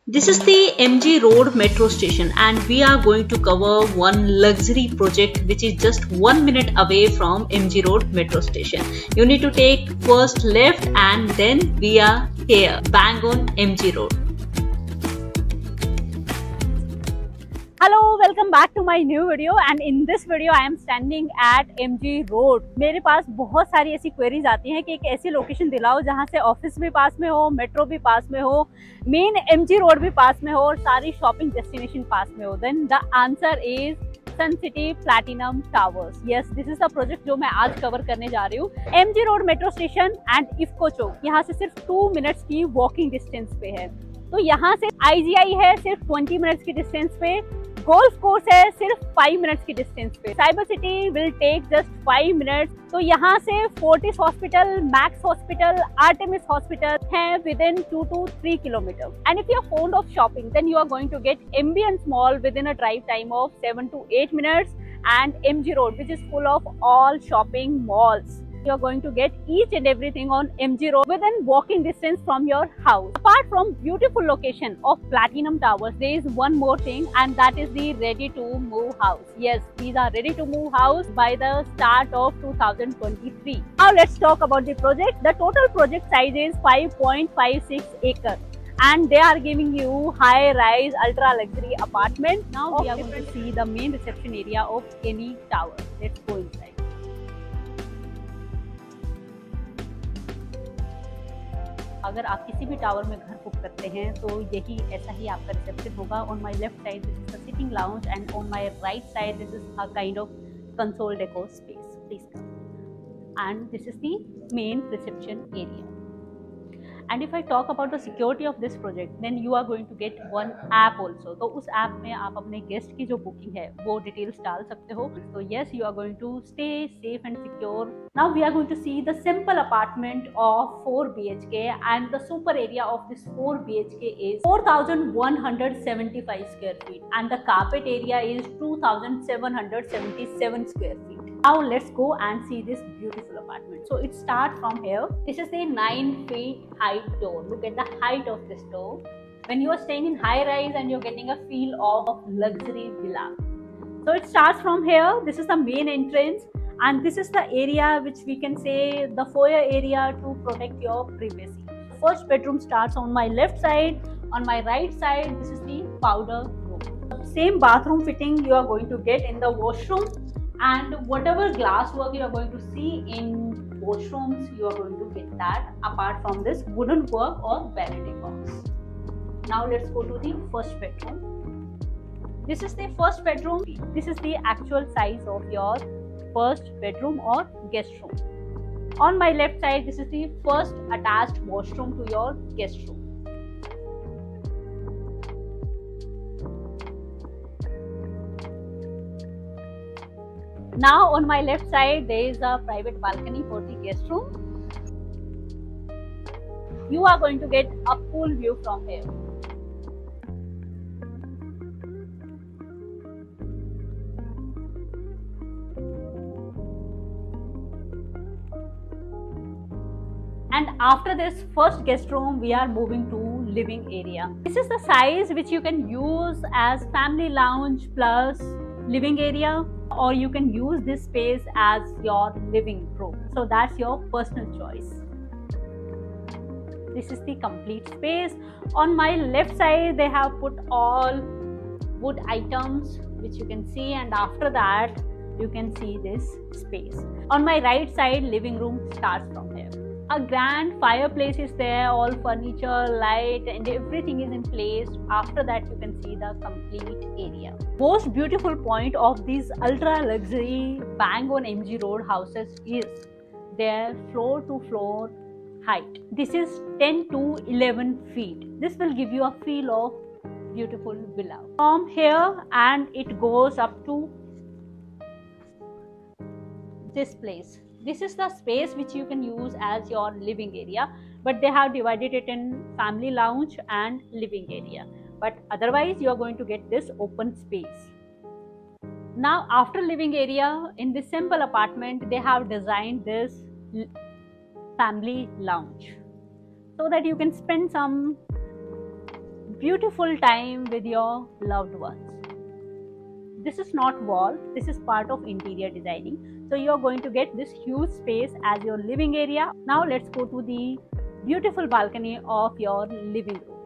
This is the MG Road metro station and we are going to cover one luxury project which is just 1 minute away from MG Road metro station. You need to take first left and then we are here, bang on MG Road. Hello, welcome back to my new video and in this video I am standing at MG Road. मेरे पास बहुत सारी ऐसी queries आती हैं कि एक ऐसी location दिलाओ जहां से ऑफिस भी पास में हो, मेट्रो भी पास में हो, मेन MG रोड भी पास में हो और सारी शॉपिंग डेस्टिनेशन पास में हो. Then the answer is Sun City Platinum Towers. Yes, this is the project जो मैं आज कवर करने जा रही हूँ. MG road metro station and IFFCO Chowk यहाँ से सिर्फ 2 मिनट्स की वॉकिंग डिस्टेंस पे है. तो यहाँ से IGI है सिर्फ 20 मिनट्स की डिस्टेंस पे, गोल्फ कोर्स है सिर्फ 5 मिनट्स की डिस्टेंस पे, Cyber City will take just 5 minutes. तो यहाँ से Fortis Hospital, Max Hospital, Artemis Hospital है within 2 to 3 kilometre. And if you are fond of shopping then you are going to get Ambience Mall within a drive time of 7 to 8 minutes and MG Road which is full of all shopping malls. You are going to get each and everything on MG Road within walking distance from your house. Apart from beautiful location of Platinum Towers, there is one more thing and that is the ready to move house. Yes, these are ready to move house by the start of 2023. Now let's talk about the project. The total project size is 5.56 acres. And they are giving you high-rise, ultra-luxury apartment. Now we are going to see the main reception area of any tower. Let's go inside. अगर आप किसी भी tower में घर book करते हैं तो यही ऐसा ही आपका रिसेप्शन होगा. On my left side this is the sitting lounge and on my right side this is a kind of console decor space. Please come. And this is the main reception area. And if I talk about the security of this project, then you are going to get one app also. तो उस app में आप अपने guest की जो booking है वो details डाल सकते हो. तो yes, you are going to stay safe and secure. Now we are going to see the simple apartment of 4 BHK and the super area of this 4 BHK is 4,175 square feet and the carpet area is 2,777 square feet. Now let's go and see this beautiful apartment. So it starts from here. This is a 9 feet height door. Look at the height of this door. When you are staying in high rise and you're getting a feel of luxury villa. So it starts from here. This is the main entrance and this is the area which we can say the foyer area to protect your privacy. First bedroom starts on my left side. On my right side, this is the powder room. Same bathroom fitting you are going to get in the washroom. And whatever glass work you are going to see in washrooms, you are going to get that apart from this wooden work or vanity box. Now let's go to the first bedroom. This is the first bedroom. This is the actual size of your first bedroom or guest room. On my left side, this is the first attached washroom to your guest room. Now on my left side there is a private balcony for the guest room. You are going to get a pool view from here. And after this first guest room, we are moving to living area. This is the size which you can use as family lounge plus living area, or you can use this space as your living room. So that's your personal choice. This is the complete space. On my left side, they have put all wood items which you can see, and after that you can see this space. On my right side, living room starts from here. A grand fireplace is there, all furniture, light and everything is in place. After that you can see the complete area. Most beautiful point of these ultra luxury bang on MG Road houses is their floor to floor height. This is 10 to 11 feet. This will give you a feel of beautiful villa. From here and it goes up to this place. This is the space which you can use as your living area, but they have divided it in family lounge and living area. But otherwise you are going to get this open space. Now after living area, in this simple apartment, they have designed this family lounge so that you can spend some beautiful time with your loved ones. This is not wall, this is part of interior designing. So you are going to get this huge space as your living area. Now let's go to the beautiful balcony of your living room.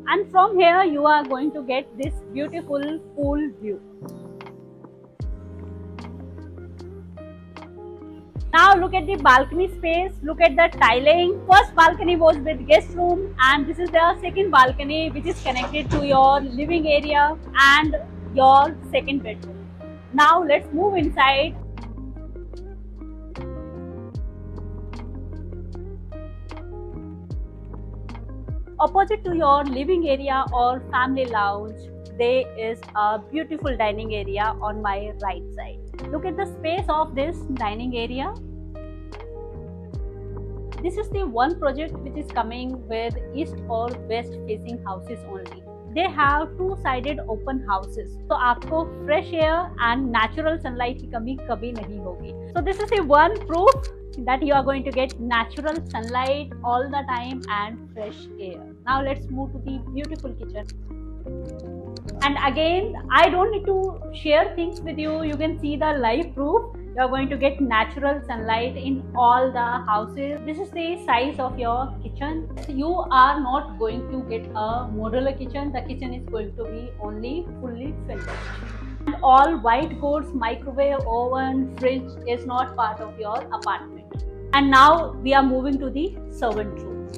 And from here you are going to get this beautiful pool view. Now look at the balcony space, look at the tiling. First balcony was with guest room, and this is the second balcony which is connected to your living area and your second bedroom. Now let's move inside. Opposite to your living area or family lounge, there is a beautiful dining area on my right side. Look at the space of this dining area. This is the one project which is coming with east or west facing houses only. They have two-sided open houses, so आपको fresh air and natural sunlight की कमी कभी नहीं होगी. So this is the one proof that you are going to get natural sunlight all the time and fresh air. Now let's move to the beautiful kitchen. And again, I don't need to share things with you. You can see the live proof. You are going to get natural sunlight in all the houses. This is the size of your kitchen. You are not going to get a modular kitchen. The kitchen is going to be only fully finished. And all white goods, microwave, oven, fridge is not part of your apartment. And now we are moving to the servant room.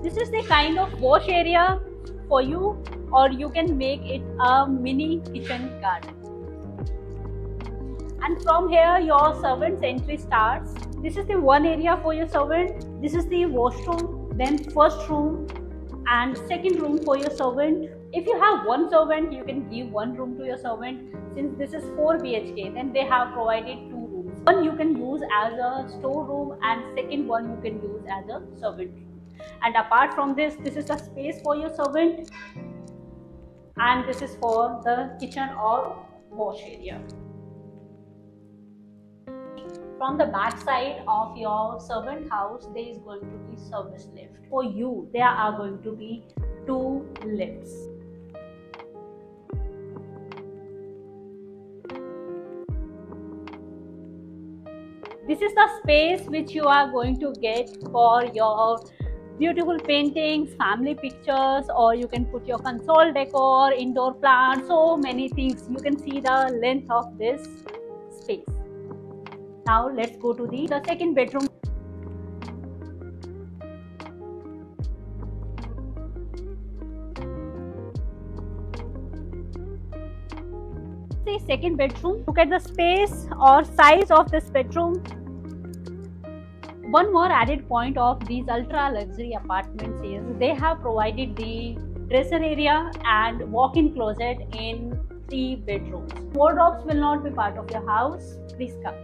This is the kind of wash area for you, or you can make it a mini kitchen garden. And from here your servant's entry starts. This is the one area for your servant. This is the washroom, then first room and second room for your servant. If you have one servant, you can give one room to your servant. Since this is 4 BHK, then they have provided 2 rooms. One you can use as a store room and second one you can use as a servant room. And apart from this, this is the space for your servant, and this is for the kitchen or wash area. From the back side of your servant house, there is going to be service lift. For you, there are going to be 2 lifts. This is the space which you are going to get for your beautiful paintings, family pictures, or you can put your console decor, indoor plants, so many things. You can see the length of this space. Now let's go to the second bedroom. The second bedroom. Look at the space or size of this bedroom. One more added point of these ultra luxury apartments is they have provided the dresser area and walk-in closet in 3 bedrooms. Wardrobes will not be part of your house. Please come.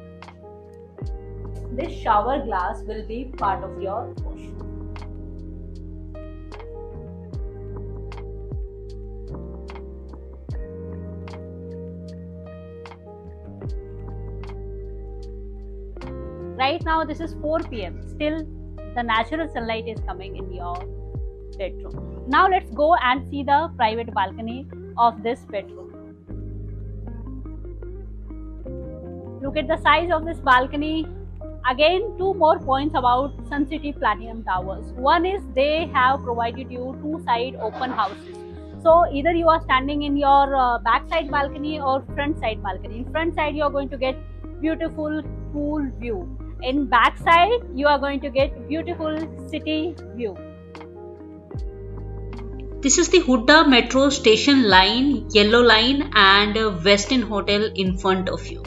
This shower glass will be part of your washroom. Right now this is 4 PM. Still the natural sunlight is coming in your bedroom. Now let's go and see the private balcony of this bedroom. Look at the size of this balcony. Again, 2 more points about Sun City Platinum Towers. One is they have provided you 2-side open houses. So either you are standing in your backside balcony or front side balcony. In front side you are going to get beautiful pool view. In backside you are going to get beautiful city view. This is the Hooda metro station line, yellow line and Westin Hotel in front of you.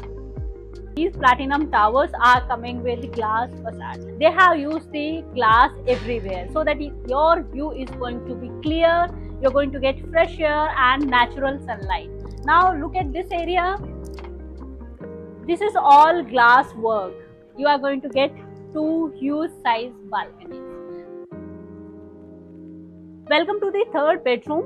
These platinum towers are coming with glass facade. They have used the glass everywhere so that your view is going to be clear. You're going to get fresh air and natural sunlight. Now look at this area. This is all glass work. You are going to get 2 huge size balconies. Welcome to the third bedroom.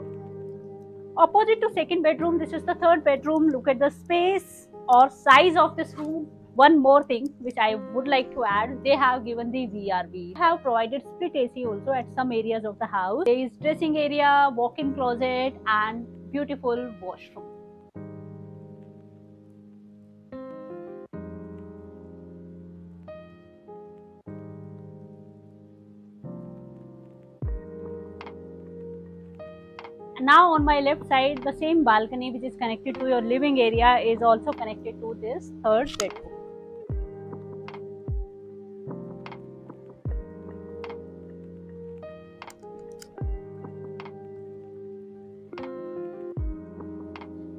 Opposite to second bedroom, this is the third bedroom. Look at the space or size of this room. One more thing which I would like to add, they have given the VRV. They have provided split AC also at some areas of the house. There is dressing area, walk-in closet and beautiful washroom. Now on my left side, the same balcony which is connected to your living area is also connected to this third bedroom.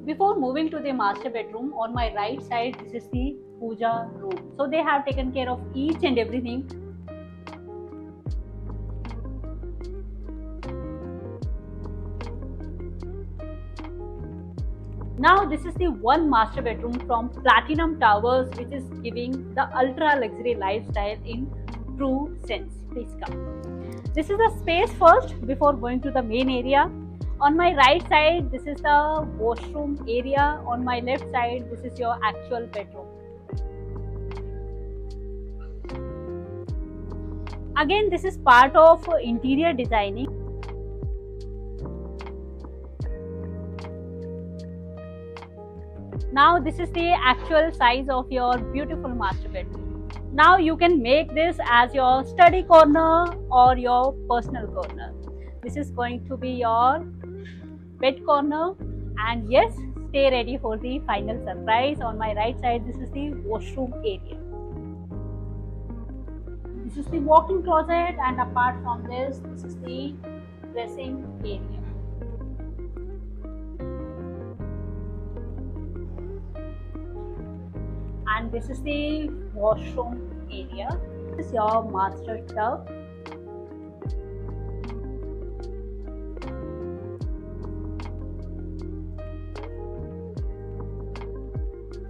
Before moving to the master bedroom, on my right side, this is the puja room. So they have taken care of each and everything. Now this is the one master bedroom from Platinum Towers, which is giving the ultra luxury lifestyle in true sense. Please come. This is the space first before going to the main area. On my right side, this is the washroom area. On my left side, this is your actual bedroom. Again, this is part of interior designing. Now this is the actual size of your beautiful master bedroom. Now you can make this as your study corner or your personal corner. This is going to be your bed corner, and yes, stay ready for the final surprise. On my right side, this is the washroom area. This is the walk-in closet, and apart from this, this is the dressing area. And this is the washroom area. This is your master tub.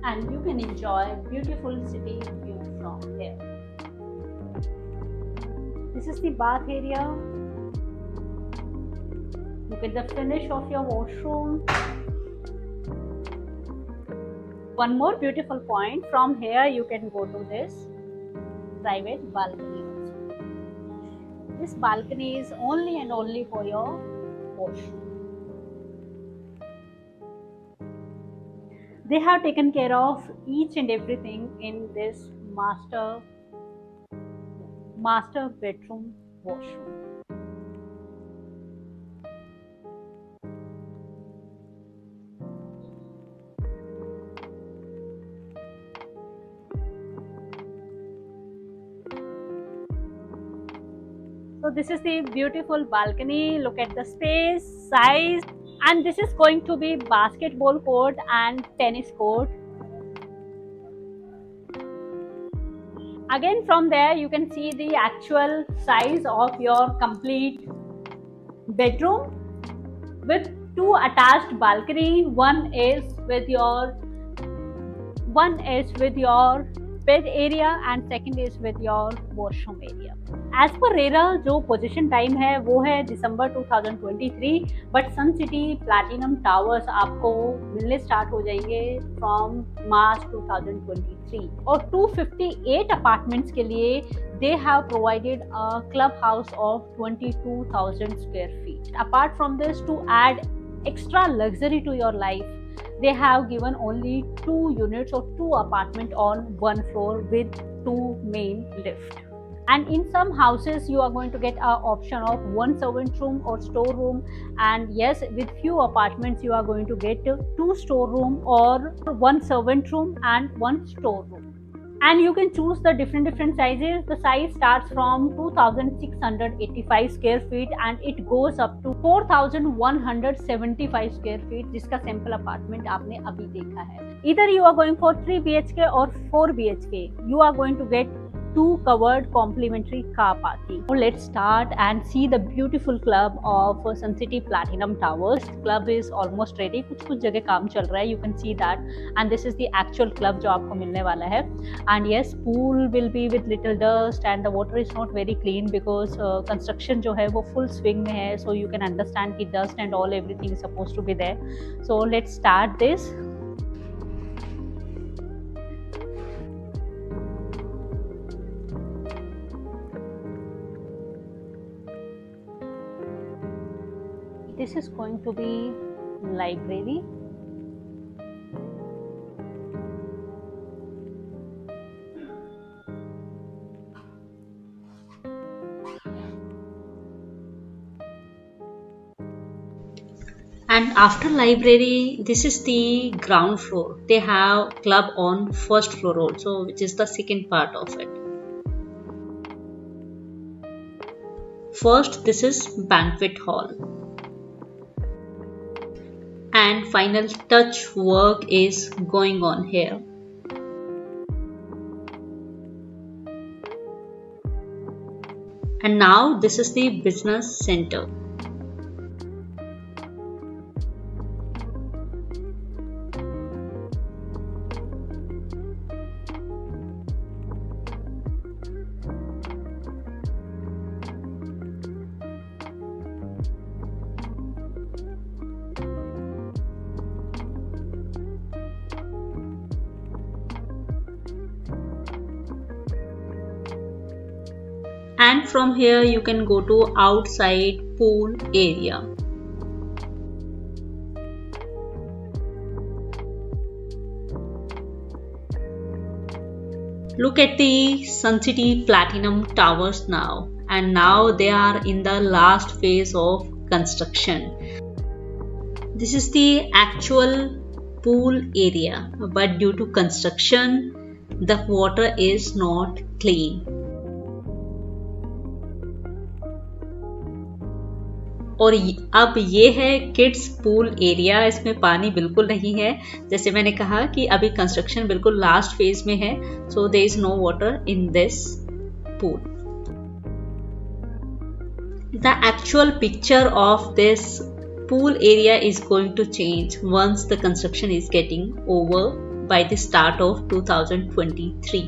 And you can enjoy beautiful city view from here. This is the bath area. Look at the finish of your washroom. One more beautiful point, from here you can go to this private balcony also. This balcony is only and only for your washroom. They have taken care of each and everything in this master bedroom washroom. So this is the beautiful balcony. Look at the space, size, and this is going to be basketball court and tennis court. Again, from there you can see the actual size of your complete bedroom with two attached balcony. One is with your bed area and second is with your washroom area. As per RERA, जो possession time है वो है दिसंबर 2023, but Sun City Platinum Towers आपको मिलने start हो जाएंगे from March 2023 और 258 अपार्टमेंट्स के लिए they have provided a club house of 22,000 square feet. Apart from this, to add extra luxury to your life, they have given only 2 units or 2 apartment on one floor with 2 main lift. And in some houses you are going to get an option of 1 servant room or storeroom, and yes, with few apartments you are going to get 2 storeroom or 1 servant room and 1 storeroom. And you can choose the different sizes. The size starts from 2,685 square feet and it goes up to 4,175 square feet, जिसका sample apartment आपने अभी देखा है. Either you are going for 3 BHK or 4 BHK, you are going to get 2 covered complimentary car parking. So let's start and see the beautiful club of Sun City Platinum Towers. Club is almost ready. कुछ जगह काम चल रहा है. You can see that. And this is the actual club जो आपको मिलने वाला है. And yes, pool will be with little dust and the water is not very clean because construction जो है वो full swing में है. So you can understand कि dust and all everything is supposed to be there. So let's start this. this is going to be library. And after library, this is the ground floor. They have club on first floor also, which is the second part of it. First, this is banquet hall. And final touch work is going on here. And now this is the business center. And from here you can go to outside pool area. Look at the Sun City Platinum Towers now, and now they are in the last phase of construction. This is the actual pool area, but due to construction the water is not clean. और अब ये है kids pool area. इसमें पानी बिल्कुल नहीं है, जैसे मैंने कहा कि अभी कंस्ट्रक्शन बिल्कुल लास्ट फेज में है, so there is no water in this pool. The actual picture of this pool area is going to change once the construction is getting over by the start of 2023.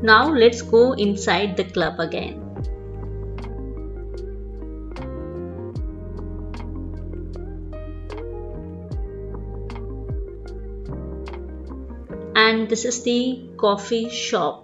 Now let's go inside the club again. And this is the coffee shop.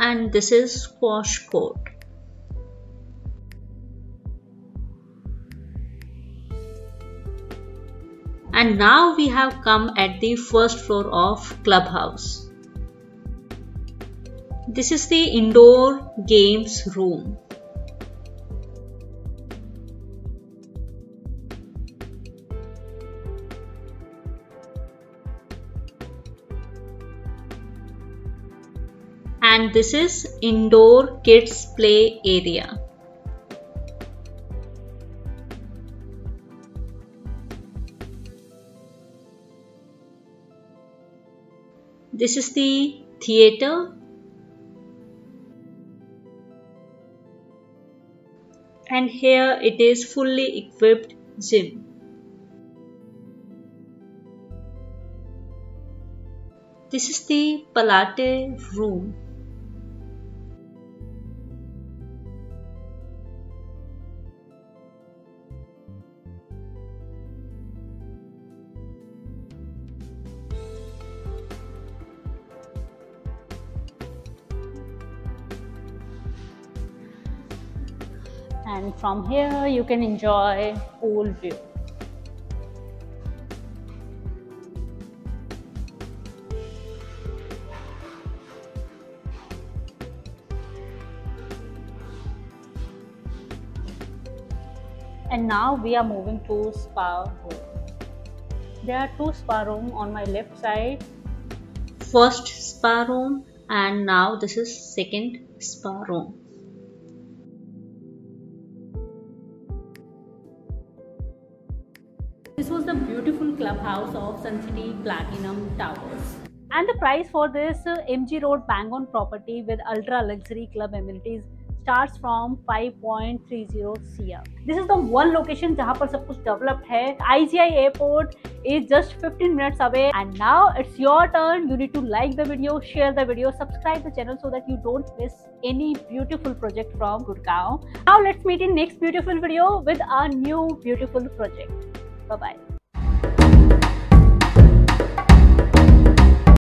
And this is squash court. And now we have come at the first floor of clubhouse. This is the indoor games room. And this is indoor kids play area. This is the theater. And here it is fully equipped gym. This is the Pilates room. And from here you can enjoy pool view. And now we are moving to spa room. There are two spa rooms on my left side. First spa room, and now this is second spa room. This was the beautiful clubhouse of Sun City Platinum Towers. And the price for this MG Road Bangon property with ultra luxury club amenities starts from 5.30 CR. This is the one location जहाँ पर सब कुछ developed है. IGI Airport is just 15 minutes away. And now it's your turn. You need to like the video, share the video, subscribe the channel so that you don't miss any beautiful project from Gurgaon. Now let's meet in next beautiful video with a new beautiful project. Bye bye.